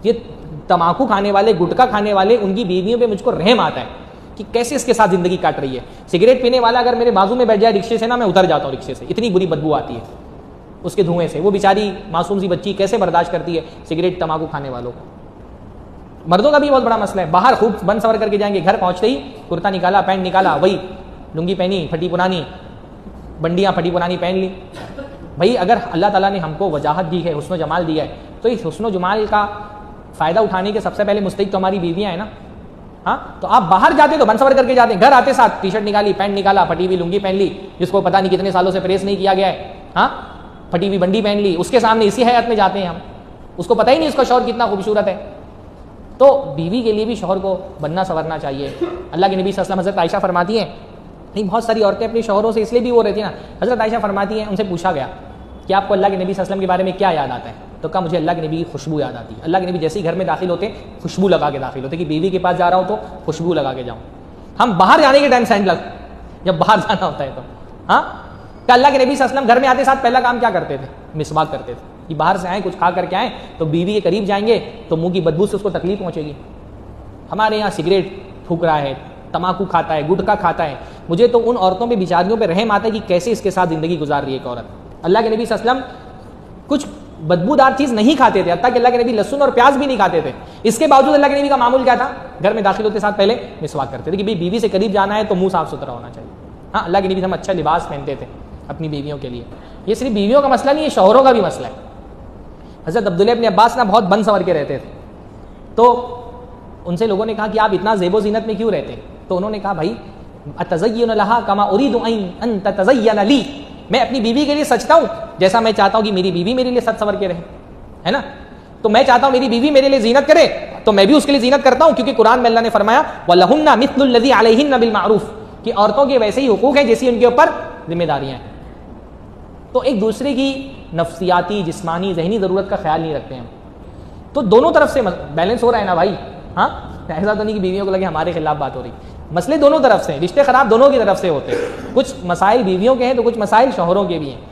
ये तम्बाकू खाने वाले, गुटखा खाने वाले, उनकी बीवियों पे मुझको रहम आता है कि कैसे इसके साथ जिंदगी काट रही है। सिगरेट पीने वाला अगर मेरे बाजू में बैठ जाए रिक्शे से ना, मैं उतर जाता हूँ रिक्शे से, इतनी बुरी बदबू आती है उसके धुएं से। वो बेचारी मासूम सी बच्ची कैसे बर्दाश्त करती है सिगरेट तम्बाकू खाने वालों को। मर्दों का भी बहुत बड़ा मसला है, बाहर खूब बन सवर करके जाएंगे, घर पहुंचते ही कुर्ता निकाला, पैंट निकाला, वही लुंगी पहनी फटी पुरानी, बंडियां फटी पुरानी पहन ली। भाई अगर अल्लाह ताला ने हमको वजाहत दी है, हुस्न जमाल दिया है, तो इस हुस्न जमाल का फ़ायदा उठाने के सबसे पहले मुस्तहिक तो हमारी बीवियाँ हैं ना। हाँ, तो आप बाहर जाते तो बनसवर करके जाते, घर आते साथ टी शर्ट निकाली, पैंट निकाला, फटी हुई लुंगी पहन ली, जिसको पता नहीं कितने सालों से प्रेस नहीं किया गया है, हाँ, फटी हुई बंडी पहन ली, उसके सामने इसी हैत में जाते हैं हम, उसको पता ही नहीं उसका शौहर कितना खूबसूरत है। तो बीवी के लिए भी शौहर को बनना संवरना चाहिए। अल्लाह के नबी सल्लल्लाहु अलैहि वसल्लम, हज़रत आयशा फरमाती हैं, नहीं बहुत सारी औरतें अपने शौहरों से इसलिए भी वो रहती है ना, हज़रत आयशा फरमाती हैं, उनसे पूछा गया कि आपको अल्लाह के नबी सल्लल्लाहु अलैहि वसल्लम के बारे में क्या याद आता है? तो कहा मुझे अल्लाह के नबी की खुशबू याद आती है। अल्लाह के नबी जैसे ही घर में दाखिल होते खुशबू लगा के दाखिल होते कि बीवी के पास जा रहा हूँ तो खुशबू लगा के जाऊँ। हम बाहर जाने के टाइम सेंट लग, जब बाहर जाना होता है तो हाँ, क्या अल्लाह के नबी सल्लल्लाहु अलैहि वसल्लम घर में आते साथ पहला काम क्या करते थे? मिसवाक करते थे कि बाहर से आए कुछ खा करके आए तो बीवी के करीब जाएंगे तो मुंह की बदबू से उसको तकलीफ पहुंचेगी। हमारे यहाँ सिगरेट फूक रहा है, तम्बाकू खाता है, गुटखा खाता है, मुझे तो उन औरतों पे बेचारियों पे रहम आता है कि कैसे इसके साथ जिंदगी गुजार रही है एक औरत। अल्लाह के नबी सल्लल्लाहु अलैहि वसल्लम कुछ बदबूदार चीज नहीं खाते थे, हत्ता कि अल्लाह के नबी लहसुन और प्याज भी नहीं खाते थे। इसके बावजूद अल्लाह के नबी का मामूल क्या था? घर में दाखिल होते साथ पहले मिसवाक करते थे कि भाई बीवी से करीब जाना है तो मुंह साफ सुथरा होना चाहिए। हाँ, अल्लाह के नबी हम अच्छा लिबास पहनते थे अपनी बीवियों के लिए। ये सिर्फ बीवियों का मसला नहीं है, शौहरों का भी मसला है। हज़रत अब्दुल्लाह इब्न अब्बास ना बहुत बन संवर के रहते थे, तो उनसे लोगों ने कहा कि आप इतना ज़ेबो ज़ीनत में क्यों रहते? तो उन्होंने कहा भाई अतज़य्यनु लहा कमा उरीदु अन ततज़य्यन ली, मैं अपनी बीवी के लिए सजता हूँ जैसा मैं चाहता हूँ कि मेरी बीवी मेरे लिए सच संवर के रहे, है ना। तो मैं चाहता हूँ मेरी बीवी मेरे लिए जीनत करे तो मैं भी उसके लिए जीनत करता हूँ, क्योंकि कुरान में अल्लाह ने फरमाया वलहुन्ना मिस्लुल लज़ी अलैहिन्ना बिल मारूफ, कि औरतों के वैसे ही हुकूक हैं जैसी उनके ऊपर जिम्मेदारियां हैं। तो एक दूसरे की नफ्सियाती, जिस्मानी, जहनी ज़रूरत का ख्याल नहीं रखते हैं। तो दोनों तरफ से बैलेंस हो रहा है ना भाई। हाँ, ऐसा तो नहीं कि बीवियों को लगे हमारे खिलाफ बात हो रही, मसले दोनों तरफ से, रिश्ते खराब दोनों की तरफ से होते हैं। कुछ मसाइल बीवियों के हैं तो कुछ मसाइल शौहरों के भी हैं।